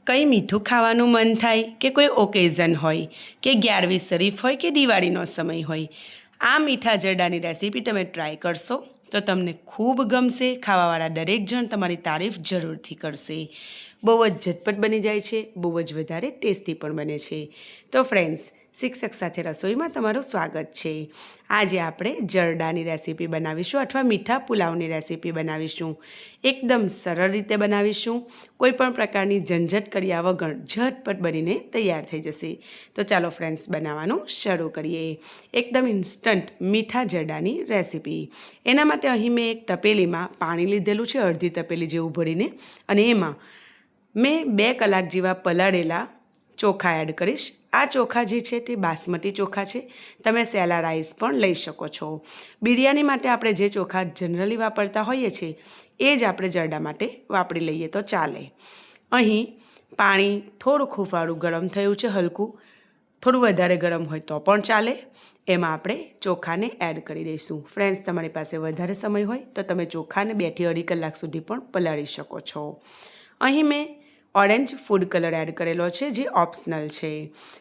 કંઈ મીઠું ખાવાનું મન થાય કે કોઈ ઓકેઝન હોય કે 11મી શરીફ હોય કે દિવાળીનો સમય હોય, આ મીઠા જરદાની રેસીપી તમે ટ્રાય કરશો તો તમને ખૂબ ગમશે. ખાવાવાળા દરેક જણ તમારી તારીફ જરૂરથી કરશે. બહુ જ ઝટપટ બની જાય છે, બહુ જ વધારે ટેસ્ટી પણ બને છે. તો ફ્રેન્ડ્સ, શિક્ષક સાથે રસોઈમાં તમારું સ્વાગત છે. આજે આપણે જરદાની રેસીપી બનાવીશું અથવા મીઠા પુલાવની રેસીપી બનાવીશું. એકદમ સરળ રીતે બનાવીશું. કોઈ પણ પ્રકારની ઝંઝટ કર્યા વગર ઝટપટ બનીને તૈયાર થઈ જશે. તો ચાલો ફ્રેન્ડ્સ, બનાવવાનું શરૂ કરીએ. એકદમ ઇન્સ્ટન્ટ મીઠા જરદાની રેસીપી. એના માટે અહીં મેં એક તપેલીમાં પાણી લીધેલું છે, અડધી તપેલી જેવું ભરીને, અને એમાં મેં 2 કલાક જેવા પલાળેલા ચોખા એડ કરીશ. આ ચોખા જે છે તે બાસમતી ચોખા છે. તમે સેલા રાઈસ પણ લઈ શકો છો. બિરયાની માટે આપણે જે ચોખા જનરલી વાપરતા હોઈએ છીએ એ જ આપણે જરદા માટે વાપરી લઈએ તો ચાલે. અહીં પાણી થોડું હૂંફાળું ગરમ થયું છે, હલકું. થોડું વધારે ગરમ હોય તો પણ ચાલે. એમાં આપણે ચોખાને એડ કરી દઈશું. ફ્રેન્ડ્સ, તમારી પાસે વધારે સમય હોય તો તમે ચોખાને 2 થી 2.5 કલાક સુધી પણ પલાળી શકો છો. અહીં મેં ઓરેન્જ ફૂડ કલર એડ કરેલો છે, જે ઓપ્શનલ છે.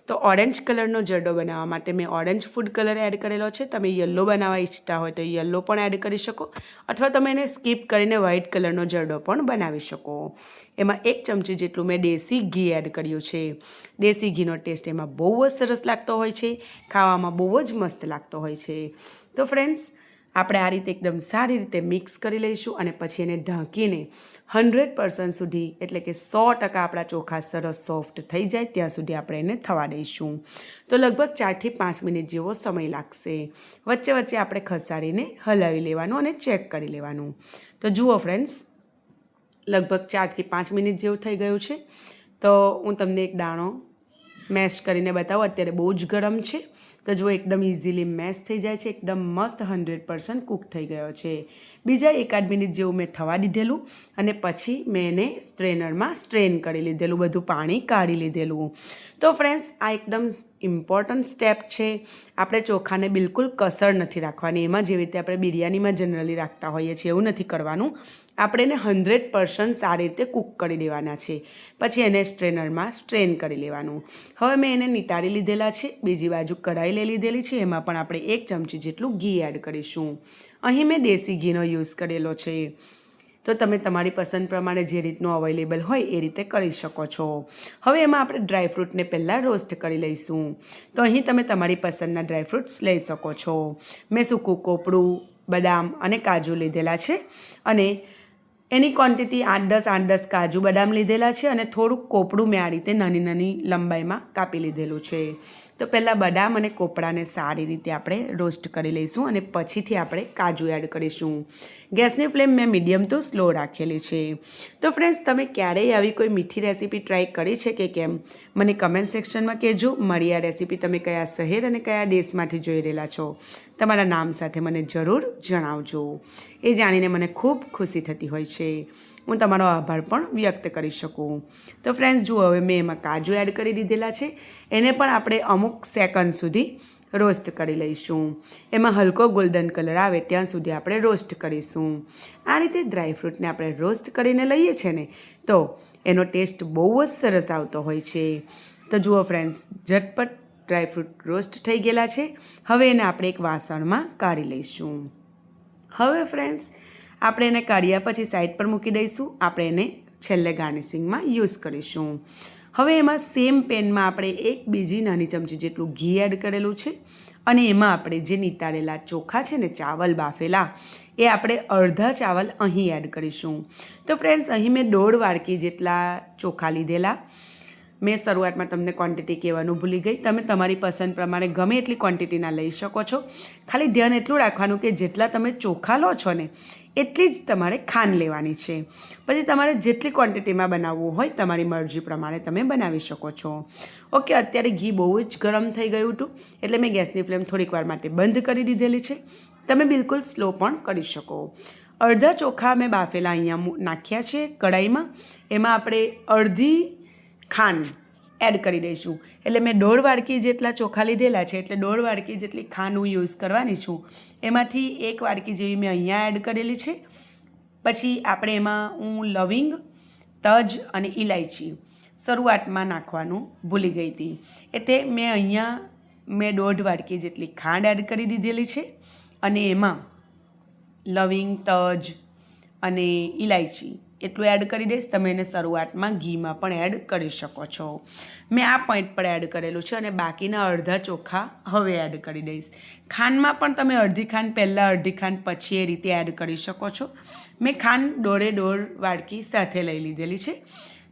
તો ઓરેન્જ કલરનો જરદો બનાવવા માટે મેં ઓરેન્જ ફૂડ કલર એડ કરેલો છે. તમે યલો બનાવવા ઈચ્છતા હોય તો યલો પણ એડ કરી શકો, અથવા તમે એને સ્કીપ કરીને વ્હાઇટ કલરનો જરદો પણ બનાવી શકો. એમાં 1 ચમચી જેટલું મેં દેશી ઘી એડ કર્યું છે. દેશી ઘીનો ટેસ્ટ એમાં બહુ જ સરસ લાગતો હોય છે, ખાવામાં બહુ જ મસ્ત લાગતો હોય છે. તો ફ્રેન્ડ્સ, આપણે આ રીતે એકદમ સારી રીતે મિક્સ કરી લઈશું અને પછી એને ઢાંકીને 100% સુધી, એટલે કે 100% આપણા ચોખા સરસ સોફ્ટ થઈ જાય ત્યાં સુધી આપણે એને થવા દઈશું. તો લગભગ 4 થી 5 મિનિટ જેવો સમય લાગશે. વચ્ચે વચ્ચે આપણે ખસાડીને હલાવી લેવાનું અને ચેક કરી લેવાનું. તો જુઓ ફ્રેન્ડ્સ, લગભગ 4 થી 5 મિનિટ જેવું થઈ ગયું છે. તો હું તમને એક દાણો મેશ કરીને બતાવું. અત્યારે બહુ જ ગરમ છે, તો જો એકદમ ઇઝીલી મેશ થઈ જાય છે. એકદમ મસ્ત 100% કૂક થઈ ગયો છે. બીજા 1-8 મિનિટ જેવું મેં થવા દીધેલું અને પછી મેં એને સ્ટ્રેનરમાં સ્ટ્રેન કરી લીધેલું, બધું પાણી કાઢી લીધેલું. તો ફ્રેન્ડ્સ, આ એકદમ ઇમ્પોર્ટન્ટ સ્ટેપ છે. આપણે ચોખાને બિલકુલ કસર નથી રાખવાની. એમાં જેવી રીતે આપણે બિરયાનીમાં જનરલી રાખતા હોઈએ છીએ એવું નથી કરવાનું. આપણે એને 100% સારી રીતે કૂક કરી દેવાના છે. પછી એને સ્ટ્રેનરમાં સ્ટ્રેન કરી લેવાનું. હવે મેં એને નિતારી લીધેલા છે. બીજી બાજુ કઢાઈ લઈ લીધેલી છે. એમાં પણ આપણે 1 ચમચી જેટલું ઘી એડ કરીશું. અહીં મેં દેશી ઘીનો યુઝ કરેલો છે. તો તમે તમારી પસંદ પ્રમાણે જે રીતનું અવેલેબલ હોય એ રીતે કરી શકો છો. હવે એમાં આપણે ડ્રાયફ્રૂટને પહેલાં રોસ્ટ કરી લઈશું. તો અહીં તમે તમારી પસંદના ડ્રાયફ્રૂટ્સ લઈ શકો છો. મેં સૂકું કોપરું, બદામ અને કાજુ લીધેલા છે, અને એની ક્વોન્ટિટી 8-10 કાજુ બદામ લીધેલા છે, અને થોડુંક કોપરું મેં આ રીતે નાની નાની લંબાઈમાં કાપી લીધેલું છે. તો પહેલાં બદામ અને કોપરાને સારી રીતે આપણે રોસ્ટ કરી લઈશું અને પછીથી આપણે કાજુ એડ કરીશું. ગેસની ફ્લેમ મેં મીડિયમ ટુ સ્લો રાખેલી છે. તો ફ્રેન્ડ્સ, તમે ક્યારેય આવી કોઈ મીઠી રેસીપી ટ્રાય કરી છે કે કેમ, મને કમેન્ટ સેક્શનમાં કહેજો. મારી આ રેસીપી તમે કયા શહેર અને કયા દેશમાંથી જોઈ રહેલા છો, તમારા નામ સાથે મને જરૂર જણાવજો. એ જાણીને મને ખૂબ ખુશી થતી હોય છે. હું તમારો આભાર પણ વ્યક્ત કરી શકું. તો ફ્રેન્ડ્સ, જુઓ, હવે મેં એમાં કાજુ એડ કરી દીધેલા છે. એને પણ આપણે અમુક સેકન્ડ સુધી રોસ્ટ કરી લઈશું. એમાં હલકો ગોલ્ડન કલર આવે ત્યાં સુધી આપણે રોસ્ટ કરીશું. આ રીતે ડ્રાયફ્રૂટને આપણે રોસ્ટ કરીને લઈએ છીએ ને, તો એનો ટેસ્ટ બહુ જ સરસ આવતો હોય છે. તો જુઓ ફ્રેન્ડ્સ, ઝટપટ ડ્રાયફ્રૂટ રોસ્ટ થઈ ગયેલા છે. હવે એને આપણે એક વાસણમાં કાઢી લઈશું. હવે ફ્રેન્ડ્સ, આપણે એને કાઢ્યા પછી સાઈડ પર મૂકી દઈશું. આપણે એને છેલ્લે ગાર્નિશિંગમાં યુઝ કરીશું. હવે એમાં સેમ પેનમાં આપણે એક બીજી નાની ચમચી જેટલું ઘી એડ કરેલું છે, અને એમાં આપણે જે નિતારેલા ચોખા છે ને, ચાવલ બાફેલા, એ આપણે અડધા ચાવલ અહીં એડ કરીશું. તો ફ્રેન્ડ્સ, અહીં મેં 1.5 વાડકી જેટલા ચોખા લીધેલા. મેં શરૂઆતમાં તમને ક્વોન્ટિટી કહેવાનું ભૂલી ગઈ. તમે તમારી પસંદ પ્રમાણે ગમે એટલી ક્વોન્ટિટીના લઈ શકો છો. ખાલી ધ્યાન એટલું રાખવાનું કે જેટલા તમે ચોખા લો છો ને, એટલી જ તમારે ખાંડ લેવાની છે. પછી તમારે જેટલી ક્વોન્ટિટીમાં બનાવવું હોય તમારી મરજી પ્રમાણે તમે બનાવી શકો છો. ઓકે, અત્યારે ઘી બહુ જ ગરમ થઈ ગયું હતું, એટલે મેં ગેસની ફ્લેમ થોડીક વાર માટે બંધ કરી દીધેલી છે. તમે બિલકુલ સ્લો પણ કરી શકો. અડધા ચોખા મેં બાફેલા અહીંયા નાખ્યા છે કઢાઈમાં. એમાં આપણે અડધી ખાંડ એડ કરી દઈશું. એટલે મેં 1.5 વાડકી જેટલા ચોખા લીધેલા છે, એટલે 1.5 વાડકી જેટલી ખાંડ હું યુઝ કરવાની છું. એમાંથી 1 વાડકી જેવી મેં અહીંયા એડ કરેલી છે. પછી આપણે એમાં હું લવિંગ, તજ અને ઇલાયચી શરૂઆતમાં નાખવાનું ભૂલી ગઈ હતી. એટલે મેં 1.5 વાટકી જેટલી ખાંડ એડ કરી દીધેલી છે અને એમાં લવિંગ, તજ અને ઇલાયચી એટલું એડ કરી દઈશ. તમે એને શરૂઆતમાં ઘીમાં પણ એડ કરી શકો છો. મેં આ પોઈન્ટ પર એડ કરેલું છે અને બાકીના અડધા ચોખા હવે એડ કરી દઈશ. ખાંડમાં પણ તમે અડધી ખાંડ પહેલાં, અડધી ખાંડ પછી એ રીતે એડ કરી શકો છો. મેં ખાંડ 1.5 વાટકી સાથે લઈ લીધેલી છે.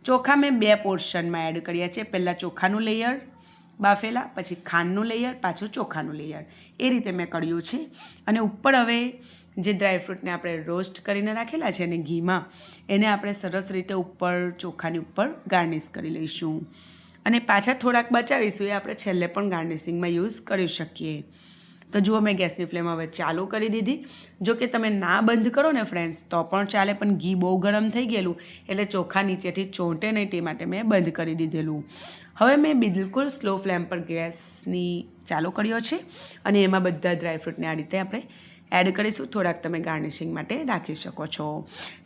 ચોખા મેં 2 પોર્શનમાં એડ કર્યા છે. પહેલાં ચોખાનું લેયર બાફેલા, પછી ખાંડનું લેયર, પાછું ચોખાનું લેયર, એ રીતે મેં કર્યું છે. અને ઉપર હવે જે ડ્રાયફ્રૂટને આપણે રોસ્ટ કરીને રાખેલા છે અને ઘીમાં, એને આપણે સરસ રીતે ઉપર ચોખાની ઉપર ગાર્નિશ કરી લઈશું. અને પાછા થોડાક બચાવીશું, એ આપણે છેલ્લે પણ ગાર્નિશિંગમાં યુઝ કરી શકીએ. તો જુઓ, મેં ગેસની ફ્લેમ હવે ચાલુ કરી દીધી. જો કે તમે ના બંધ કરો ને ફ્રેન્ડ્સ તો પણ ચાલે, પણ ઘી બહુ ગરમ થઈ ગયેલું એટલે ચોખા નીચેથી ચોંટે નહીં, તે માટે મેં બંધ કરી દીધેલું. હવે મેં બિલકુલ સ્લો ફ્લેમ પર ગેસની ચાલુ કર્યો છે અને એમાં બધા ડ્રાયફ્રૂટને આ રીતે આપણે એડ કરીશું. થોડાક તમે ગાર્નિશિંગ માટે રાખી શકો છો.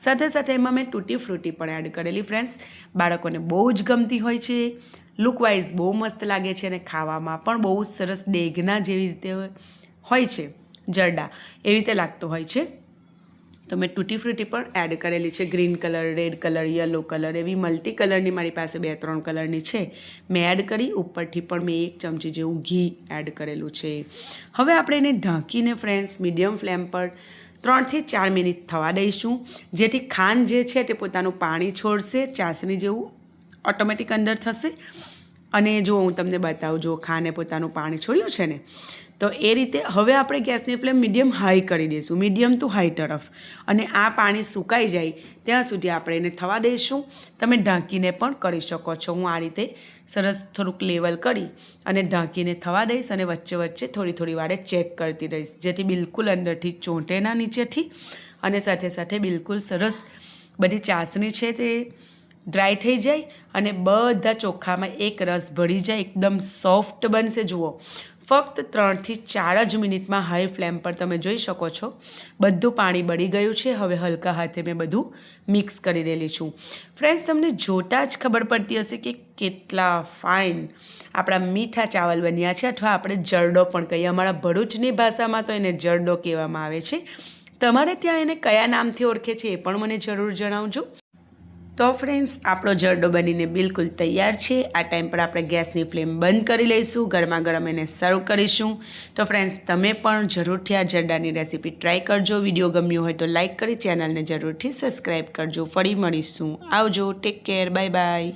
સાથે સાથે એમાં મેં તૂટી ફ્રૂટી પણ એડ કરેલી ફ્રેન્ડ્સ. બાળકોને બહુ જ ગમતી હોય છે. લુકવાઇઝ બહુ મસ્ત લાગે છે અને ખાવામાં પણ બહુ સરસ દેગના જેવી રીતે હોય છે, જરડા એવી રીતે લાગતો હોય છે. તો મેં તૂટી ફ્રૂટી પણ એડ કરેલી છે. Green colour, red colour, yellow colour, એવી મલ્ટી કલરની મારી પાસે 2-3 કલરની છે, મેં એડ કરી. ઉપરથી પણ મેં 1 ચમચી જેવું ઘી એડ કરેલું છે. હવે આપણે એને ઢાંકીને ફ્રેન્ડ્સ મીડિયમ ફ્લેમ પર 3 થી 4 મિનિટ થવા દઈશું, જેથી ખાંડ જે છે તે પોતાનું પાણી છોડશે, ચાસણી જેવું ઓટોમેટિક અંદર થશે. અને જો હું તમને બતાવું, જો ખાંડે પોતાનું પાણી છોડ્યું છે ને, તો એ રીતે હવે આપણે ગેસની ફ્લેમ મીડિયમ હાઈ કરી દઈશું, મીડિયમ ટુ હાઈ તરફ. અને આ પાણી સુકાઈ જાય ત્યાં સુધી આપણે એને થવા દઈશું. તમે ઢાંકીને પણ કરી શકો છો. હું આ રીતે સરસ થોડુંક લેવલ કરી અને ઢાંકીને થવા દઈશ અને વચ્ચે વચ્ચે થોડી વારે ચેક કરતી રહીશ, જેથી બિલકુલ અંદરથી ચોંટે ના નીચેથી. અને સાથે સાથે બિલકુલ સરસ બધી ચાસણી છે તે ડ્રાય થઈ જાય અને બધા ચોખામાં એક રસ ભળી જાય, એકદમ સોફ્ટ બનશે. જુઓ, ફક્ત 3 થી 4 જ મિનિટમાં હાઈ ફ્લેમ પર તમે જોઈ શકો છો બધું પાણી બળી ગયું છે. હવે હલકા હાથે મેં બધું મિક્સ કરી દેલી છું. ફ્રેન્ડ્સ, તમને જોતાં જ ખબર પડતી હશે કે કેટલા ફાઇન આપણા મીઠા ચાવલ બન્યા છે, અથવા આપણે જરડો પણ કહીએ. અમારા ભરૂચની ભાષામાં તો એને જરડો કહેવામાં આવે છે. તમારે ત્યાં એને કયા નામથી ઓળખે છે એ પણ મને જરૂર જણાવજો. તો ફ્રેન્ડ્સ, આપણો જરડો બનીને બિલકુલ તૈયાર છે. આ ટાઈમ પર આપણે ગેસની ફ્લેમ બંધ કરી લઈશું. ગરમા ગરમ એને સર્વ કરીશું. તો ફ્રેન્ડ્સ, તમે પણ જરૂરથી આ જરડાની રેસીપી ટ્રાય કરજો. વિડીયો ગમ્યો હોય તો લાઇક કરી ચેનલને જરૂરથી સબસ્ક્રાઈબ કરજો. ફરી મળીશું. આવજો. Take care. Bye bye.